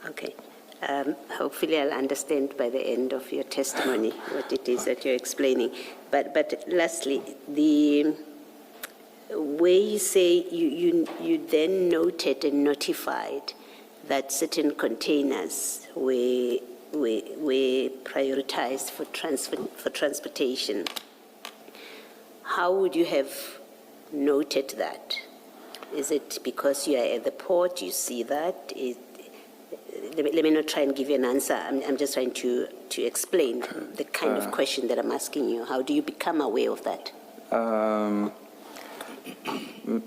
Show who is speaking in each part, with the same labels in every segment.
Speaker 1: Okay. Hopefully I'll understand by the end of your testimony what it is that you're explaining. But lastly, the way you say you then noted and notified that certain containers were prioritized for transportation, how would you have noted that? Is it because you are at the port, you see that? Let me not try and give you an answer. I'm just trying to explain the kind of question that I'm asking you. How do you become aware of that?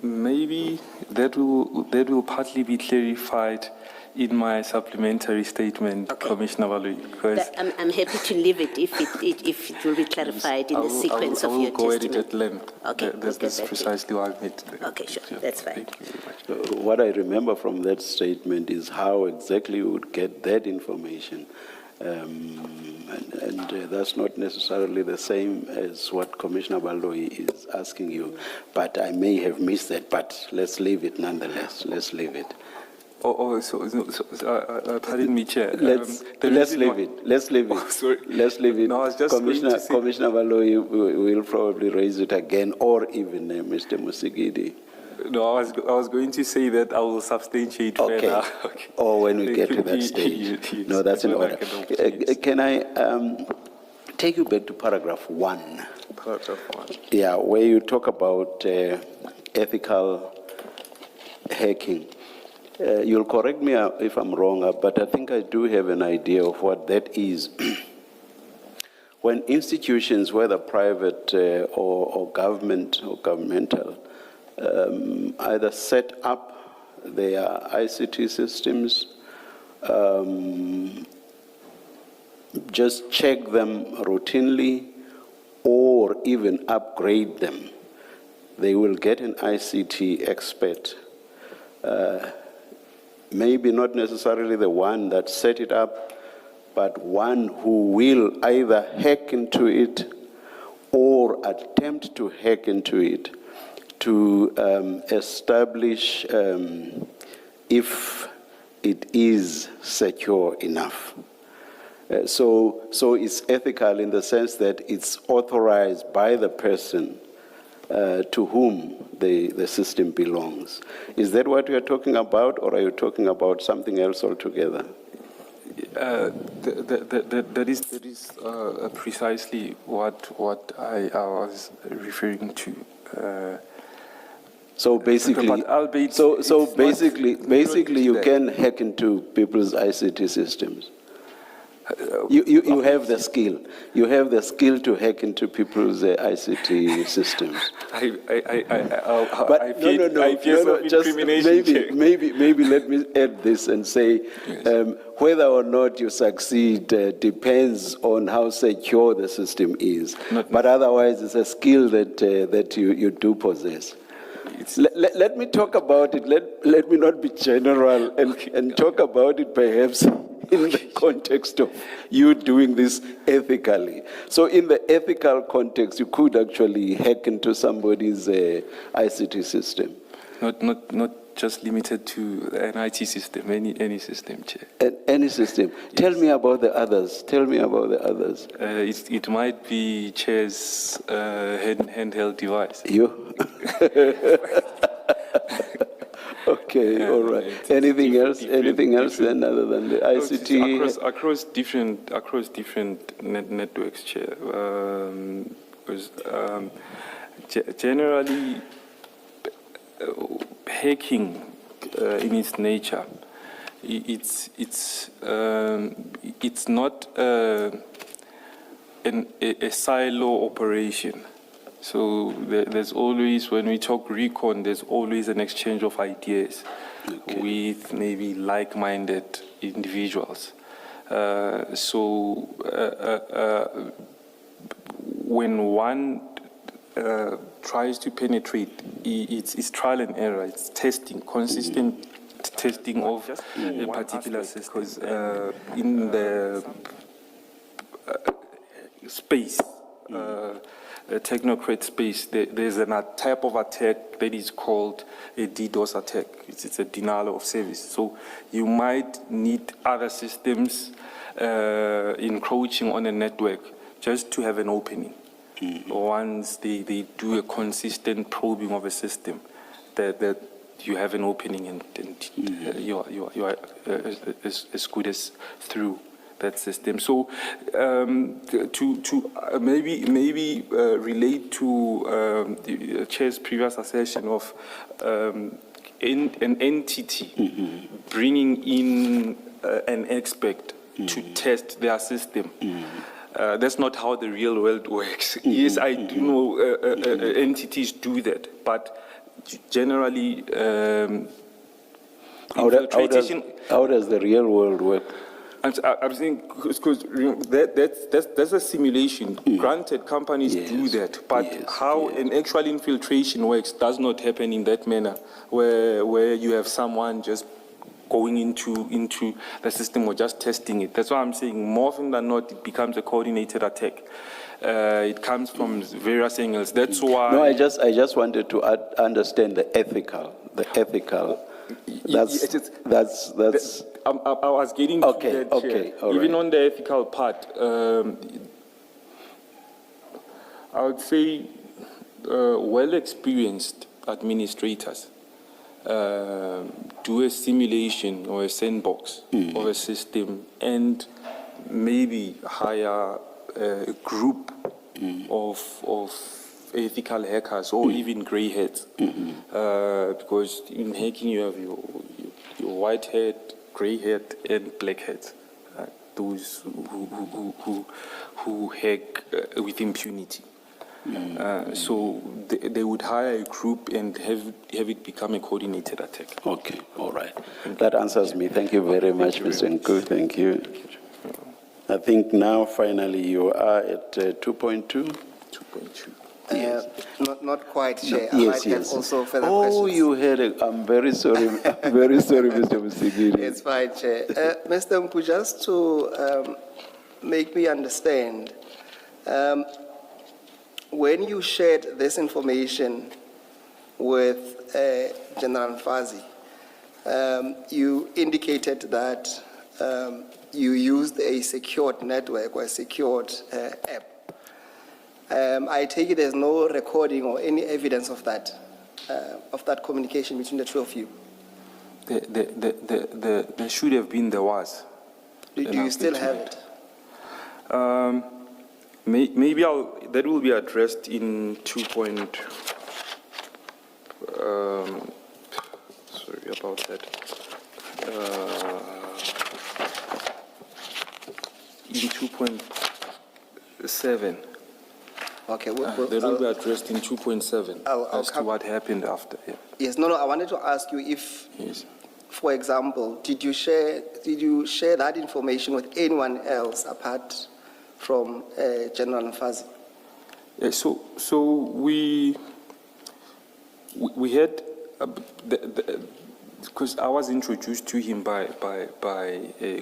Speaker 2: Maybe that will partly be clarified in my supplementary statement, okay. Commissioner Valui, because
Speaker 1: I'm happy to leave it if it will be clarified in the sequence of your testimony.
Speaker 2: I will go at it at length.
Speaker 1: Okay,
Speaker 2: that's precisely what I meant.
Speaker 1: Okay, sure, that's fine.
Speaker 2: Thank you very much.
Speaker 3: What I remember from that statement is how exactly you would get that information. And that's not necessarily the same as what Commissioner Baloyi is asking you, but I may have missed that, but let's leave it nonetheless. Let's leave it.
Speaker 2: Pardon me, Chair.
Speaker 3: Let's leave it. Let's leave it.
Speaker 2: Oh, sorry.
Speaker 3: Let's leave it.
Speaker 2: No, I was just
Speaker 3: Commissioner Baloyi will probably raise it again, or even Mr. Musigidi.
Speaker 2: No, I was going to say that I will substantiate further.
Speaker 3: Okay. Or when we get to that stage. No, that's in order. Can I take you back to paragraph 1?
Speaker 2: Paragraph 1.
Speaker 3: Yeah, where you talk about ethical hacking. You'll correct me if I'm wrong, but I think I do have an idea of what that is. When institutions, whether private or government or governmental, either set up their ICT systems, just check them routinely, or even upgrade them, they will get an ICT expert. Maybe not necessarily the one that set it up, but one who will either hack into it or attempt to hack into it to establish if it is secure enough. So it's ethical in the sense that it's authorized by the person to whom the system belongs. Is that what you're talking about, or are you talking about something else altogether?
Speaker 2: That is precisely what I was referring to.
Speaker 3: So basically, basically, you can hack into people's ICT systems. You have the skill. You have the skill to hack into people's ICT systems. Maybe let me add this and say, yes. Whether or not you succeed depends on how secure the system is. But otherwise, it's a skill that you do possess. Let me talk about it. Let me not be general and talk about it perhaps in the context of you doing this ethically. So in the ethical context, you could actually hack into somebody's ICT system.
Speaker 2: Not just limited to an IT system, any system, Chair.
Speaker 3: Any system. Yes. Tell me about the others.
Speaker 2: It might be Chair's handheld device.
Speaker 3: You? Okay, all right. Anything else then other than the ICT?
Speaker 2: Across different networks, Chair. Generally, hacking in its nature, it's not a silo operation. So there's always, when we talk recon, there's always an exchange of ideas with maybe like-minded individuals. When one tries to penetrate, it's trial and error, it's testing, consistent testing of a particular system. Because in the space technocrat space, there's a type of attack that is called a DDoS attack. It's a denial of service. So you might need other systems encroaching on a network just to have an opening. Once they do a consistent probing of a system, that you have an opening and you are as good as through that system. So to maybe relate to the chair's previous assertion of an entity bringing in an expert to test their system. That's not how the real world works. Yes, I do know entities do that, but generally,
Speaker 3: How does the real world work?
Speaker 2: I'm saying because that's a simulation. Granted, companies do that, but how an actual infiltration works does not happen in that manner, where you have someone just going into the system or just testing it. That's why I'm saying more often than not, it becomes a coordinated attack. It comes from various angles. That's why.
Speaker 3: No, I just wanted to understand the ethical. That's.
Speaker 2: I was getting to
Speaker 3: Okay,
Speaker 2: that.
Speaker 3: okay, all
Speaker 2: Even
Speaker 3: right.
Speaker 2: on the ethical part, I would say well-experienced administrators do a simulation or a sandbox of a system and maybe hire a group of ethical hackers or even grey heads. Because in hacking you have your white hat, grey hat, and black hat. Those who hack with impunity. So they would hire a group and have it become a coordinated attack.
Speaker 3: Okay, all right. That answers me. Thank you very much, Mr. Nku. Thank you. I think now finally you are at 2.2.
Speaker 2: 2.2.
Speaker 4: Not quite, Chair. I
Speaker 3: Yes,
Speaker 4: might have
Speaker 3: yes.
Speaker 4: also further questions.
Speaker 3: Oh, you had a. I'm very sorry. I'm very sorry, Mr. Musigiri.
Speaker 4: It's fine, Chair. Mr. Nku, just to make me understand, when you shared this information with General Mfazi, you indicated that you used a secured network or a secured app. I take it there's no recording or any evidence of that communication between the two of you.
Speaker 2: There should have been, there was.
Speaker 4: Do you still have it?
Speaker 2: Maybe that will be addressed in 2. Sorry about that. In 2.7.
Speaker 4: Okay.
Speaker 2: That will be addressed in 2.7
Speaker 4: I'll
Speaker 2: as to what happened after. Yeah.
Speaker 4: Yes. No. I wanted to ask you if,
Speaker 2: Yes.
Speaker 4: for example, did you share that information with anyone else apart from General Mfazi?
Speaker 2: Yeah, so we had because I was introduced to him by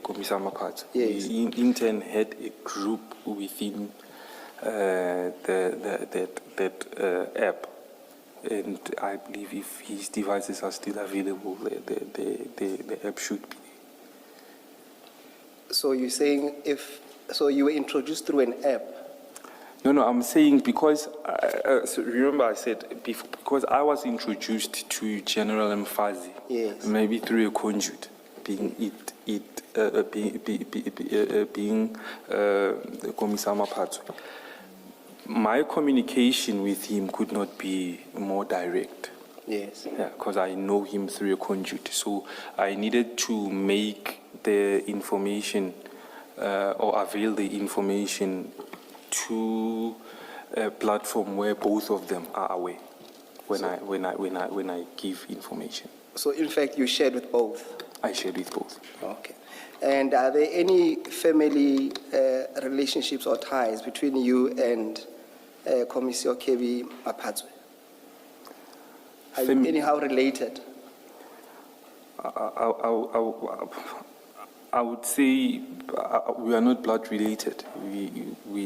Speaker 2: Commissar Mapatso.
Speaker 4: Yes.
Speaker 2: We in turn had a group within that app, and I believe if his devices are still available, the app should be.
Speaker 4: So you're saying so you were introduced through an app?
Speaker 2: No, I'm saying because, so remember I said, because I was introduced to General Mfazi,
Speaker 4: Yes.
Speaker 2: maybe through a conduit, being Commissar Mapatso. My communication with him could not be more direct.
Speaker 4: Yes.
Speaker 2: Yeah, because I know him through a conduit. So I needed to make the information or avail the information to a platform where both of them are aware when I give information.
Speaker 4: So in fact, you shared with both?
Speaker 2: I shared with both.
Speaker 4: Okay. And are there any family relationships or ties between you and Commissioner Kebi Mapatso? Are you anyhow related?
Speaker 2: I would say we are not blood related. We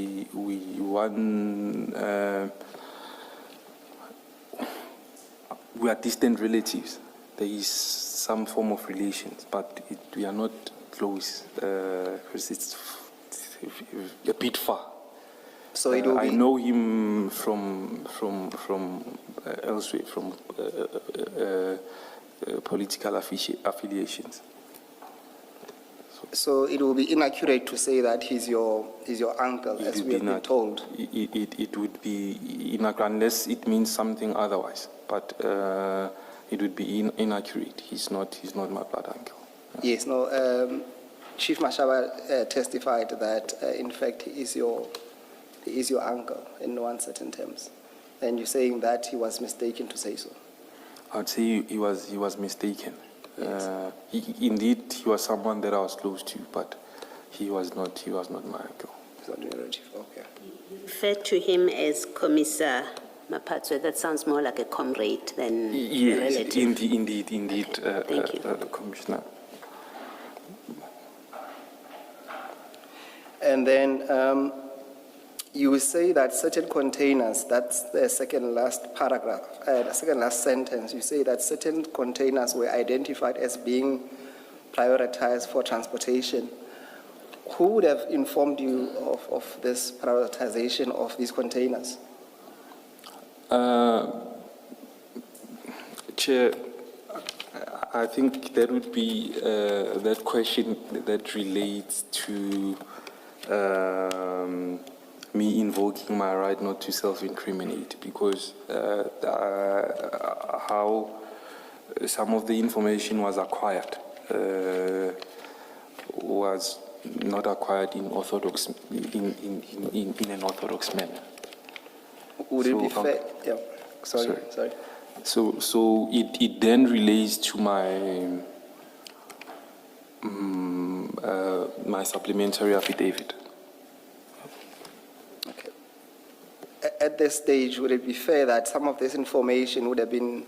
Speaker 2: are distant relatives. There is some form of relations, but we are not close because it's a bit far.
Speaker 4: So it will
Speaker 2: I
Speaker 4: be,
Speaker 2: know him from elsewhere, from political affiliations.
Speaker 4: so it will be inaccurate to say that he's your uncle, as we have been told.
Speaker 2: It would be inaccurate unless it means something otherwise. But it would be inaccurate. He's not my blood uncle.
Speaker 4: Yes, no. Chief Mashaba testified that, in fact, he is your uncle in one certain terms, and you're saying that he was mistaken to say so.
Speaker 2: I'd say he was mistaken.
Speaker 4: Yes.
Speaker 2: Indeed, he was someone that I was close to, but he was not my uncle.
Speaker 4: He's not your relative. Okay.
Speaker 1: You refer to him as Commissar Mapatswe. That sounds more like a comrade than a
Speaker 2: Yes,
Speaker 1: relative.
Speaker 2: indeed,
Speaker 1: Thank you.
Speaker 2: Commissioner.
Speaker 4: And then you say that certain containers, that's the second last paragraph, the second last sentence, you say that certain containers were identified as being prioritized for transportation. Who would have informed you of this prioritization of these containers?
Speaker 2: Chair, I think that would be that question that relates to me invoking my right not to self-incriminate, because how some of the information was acquired was not acquired in orthodox in an orthodox manner.
Speaker 4: Would it be
Speaker 2: So,
Speaker 4: fair? Yeah. Sorry.
Speaker 2: So it then relates to my supplementary affidavit.
Speaker 4: Okay. At this stage, would it be fair that some of this information would have been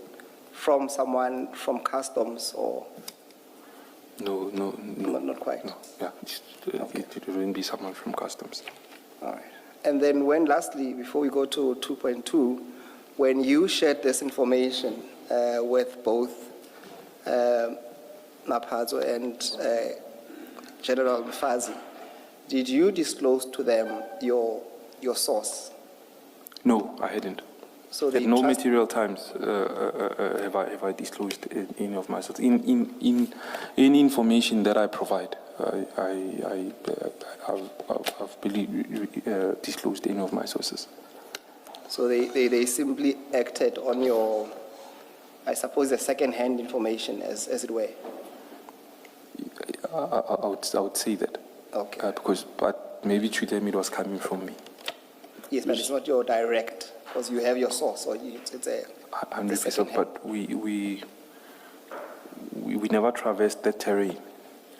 Speaker 4: from someone from customs or
Speaker 2: No.
Speaker 4: not quite?
Speaker 2: No, yeah, it wouldn't be someone from customs.
Speaker 4: All right. And then lastly, before we go to 2.2, when you shared this information with both Mapazo and General Mfazi, did you disclose to them your source?
Speaker 2: No, I hadn't.
Speaker 4: So
Speaker 2: At
Speaker 4: they
Speaker 2: no
Speaker 4: trust-
Speaker 2: material times have I disclosed any of my sources. In any information that I provide, I've disclosed any of my sources.
Speaker 4: So they simply acted on your, I suppose, the second-hand information, as it were.
Speaker 2: I would say that.
Speaker 4: Okay.
Speaker 2: But maybe to them it was coming from me.
Speaker 4: Yes, but it's not your direct, because you have your source, so it's a.
Speaker 2: 100%, but we never traversed that terrain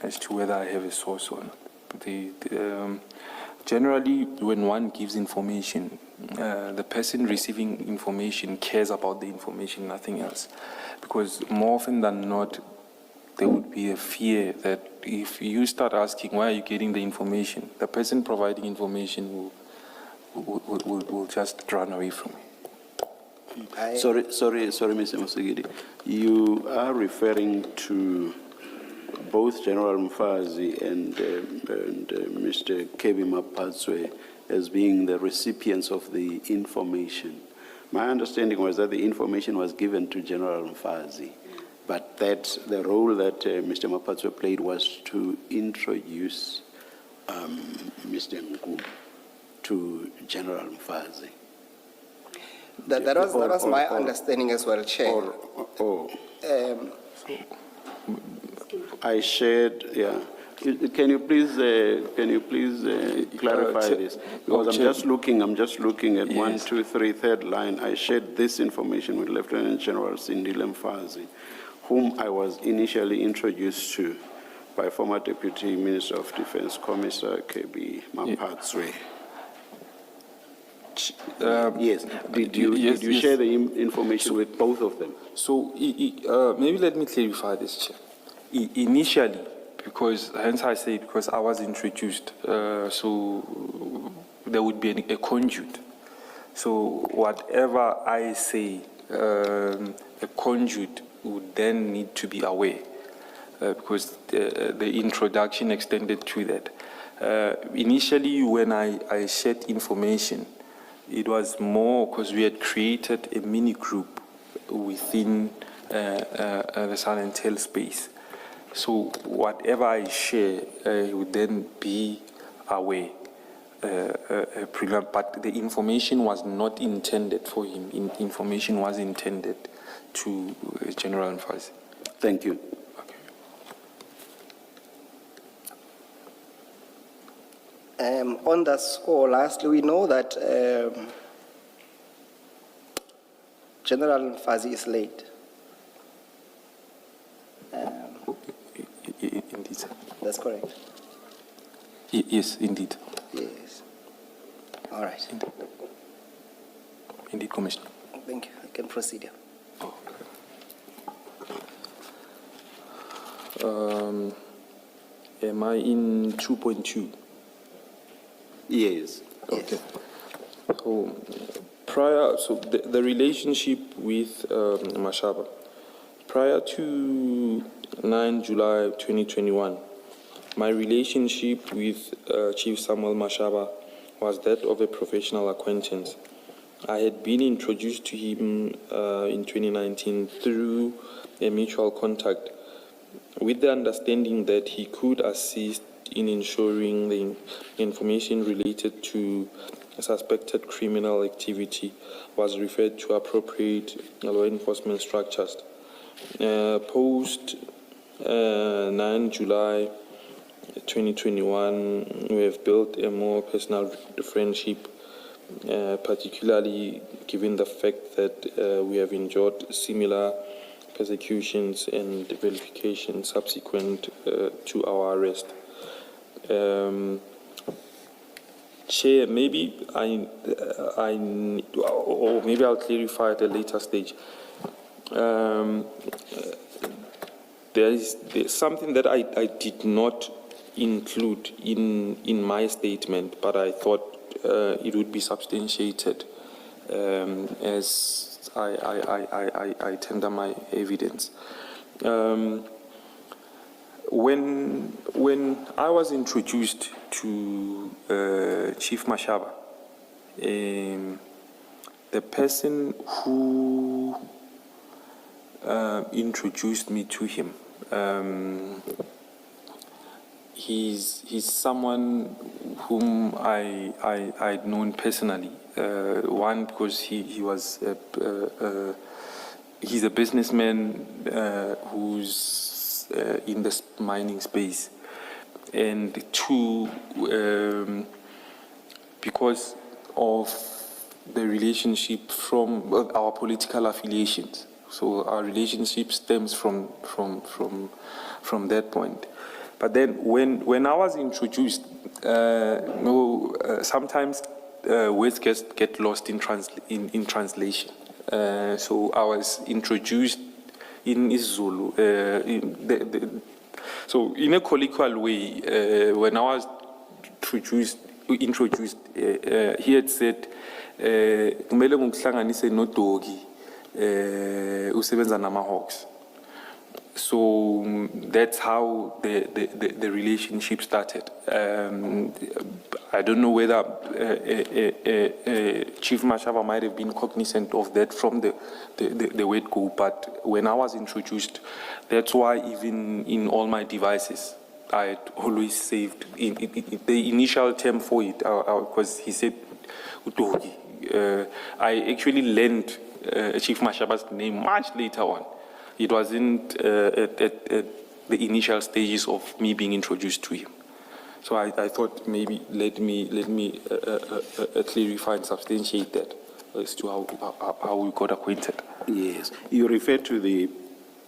Speaker 2: as to whether I have a source or not. Generally, when one gives information, the person receiving information cares about the information, nothing else. Because more often than not, there would be a fear that if you start asking, why are you getting the information, the person providing information will just run away from it.
Speaker 3: Sorry, Mr. Musigidi. You are referring to both General Mfazi and Mr. Kebi Mapatswe as being the recipients of the information. My understanding was that the information was given to General Mfazi, but that the role that Mr. Mapatswe played was to introduce Mr. Nku to General Mfazi.
Speaker 4: That was my understanding as well, Chair.
Speaker 3: I shared, yeah. Can you please clarify this? Because I'm just looking at
Speaker 2: Yes.
Speaker 3: 1, 2, 3, third line. I shared this information with Lieutenant General Sindile Mfazi, whom I was initially introduced to by former Deputy Minister of Defense, Commissar Kebi Mapatswe. Yes. Did you share the information with both of them?
Speaker 2: So maybe let me clarify this, Chair. Initially, because hence I say because I was introduced, so there would be a conduit. So whatever I say, a conduit would then need to be aware, because the introduction extended to that. Initially, when I shared information, it was more because we had created a mini group within the Silent Hill space. So whatever I share would then be aware. But the information was not intended for him. Information was intended to General Mfazi.
Speaker 3: Thank you.
Speaker 4: On that score, lastly, we know that General Mfazi is late.
Speaker 2: Indeed, sir.
Speaker 4: That's correct.
Speaker 2: Yes, indeed.
Speaker 4: Yes. All right.
Speaker 2: Indeed, Commissioner.
Speaker 4: Thank you. I can proceed here.
Speaker 2: Am I in 2.2?
Speaker 3: Yes.
Speaker 2: Okay. So the relationship with Mashaba, prior to 9 July 2021, my relationship with Chief Samuel Mashaba was that of a professional acquaintance. I had been introduced to him in 2019 through a mutual contact, with the understanding that he could assist in ensuring the information related to suspected criminal activity was referred to appropriate law enforcement structures. Post 9 July 2021, we have built a more personal friendship, particularly given the fact that we have endured similar persecutions and verification subsequent to our arrest. Chair, maybe or maybe I'll clarify at a later stage. There's something that I did not include in my statement, but I thought it would be substantiated as I tender my evidence. When I was introduced to Chief Mashaba, the person who introduced me to him, he's someone whom I'd known personally. One, because he's a businessman who's in the mining space, and two, because of the relationship from our political affiliations. So our relationship stems from that point. But then when I was introduced, sometimes words get lost in translation. So I was introduced in isiZulu. So in a colloquial way, when I was introduced, he had said, "Tumelo Nku no doggy, usebenza nama-hawks." So that's how the relationship started. I don't know whether Chief Mashaba might have been cognizant of that from the word go, but when I was introduced, that's why even in all my devices, I had always saved the initial term for it, because he said Utogi. I actually learned Chief Mashaba's name much later on. It wasn't at the initial stages of me being introduced to him. So I thought maybe let me clarify and substantiate that as to how we got acquainted.
Speaker 3: Yes. You refer to the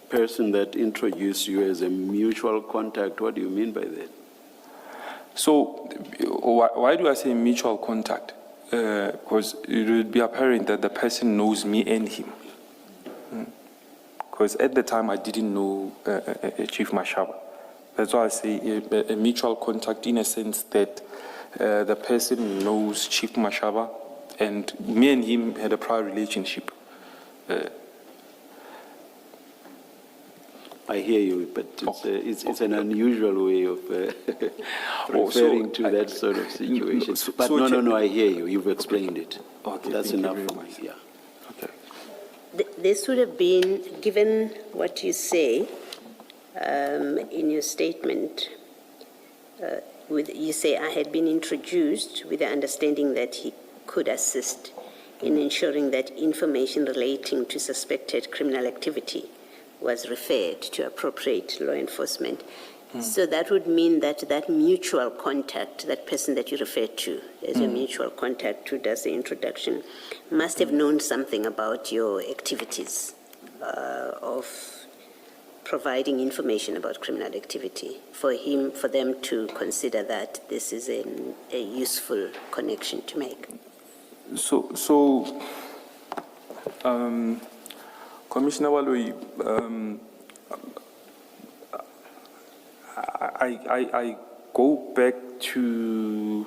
Speaker 3: person that introduced you as a mutual contact. What do you mean by that?
Speaker 2: So why do I say mutual contact? Because it would be apparent that the person knows me and him. Because at the time I didn't know Chief Mashaba. That's why I say a mutual contact in a sense that the person knows Chief Mashaba, and me and him had a prior relationship.
Speaker 3: I hear you, but it's an unusual way of
Speaker 2: Oh, so
Speaker 3: referring to that sort of situation. But no, I hear you. You've explained it.
Speaker 2: Okay,
Speaker 3: That's
Speaker 2: thank you
Speaker 3: enough
Speaker 2: very
Speaker 3: for me.
Speaker 2: much.
Speaker 3: Yeah.
Speaker 2: Okay.
Speaker 1: This would have been, given what you say in your statement, you say, I had been introduced with the understanding that he could assist in ensuring that information relating to suspected criminal activity was referred to appropriate law enforcement. So that would mean that that mutual contact, that person that you referred to as your mutual contact who does the introduction, must have known something about your activities of providing information about criminal activity for them to consider that this is a useful connection to make.
Speaker 2: So, Commissioner Waloi, I go back to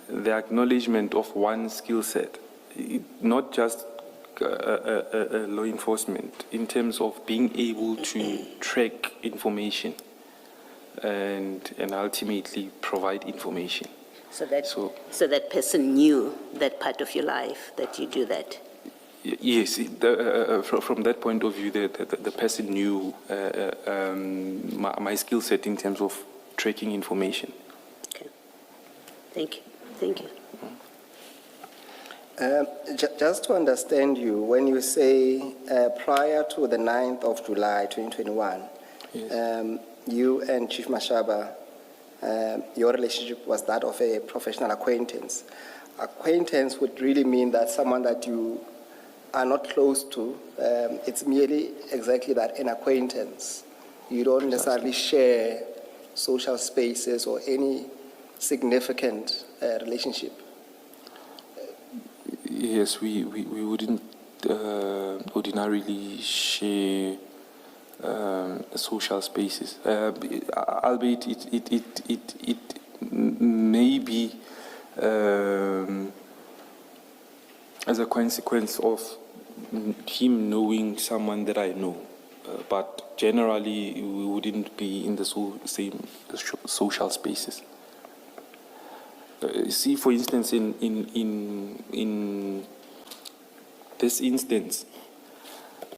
Speaker 2: the acknowledgement of one skill set, not just law enforcement, in terms of being able to track information and ultimately provide information.
Speaker 1: So that person knew that part of your life, that you do that.
Speaker 2: Yes, from that point of view, the person knew my skill set in terms of tracking information.
Speaker 1: Okay. Thank you. Thank you.
Speaker 4: Just to understand you, when you say prior to the 9th of July 2021,
Speaker 2: Yes.
Speaker 4: You and Chief Mashaba, your relationship was that of a professional acquaintance. Acquaintance would really mean that someone that you are not close to. It's merely exactly that, an acquaintance. You don't necessarily share social spaces or any significant relationship.
Speaker 2: Yes, we wouldn't ordinarily share social spaces, albeit it may be as a consequence of him knowing someone that I know, but generally we wouldn't be in the same social spaces. See, for instance, in this instance,